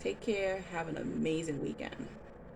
Take care. Have an amazing weekend.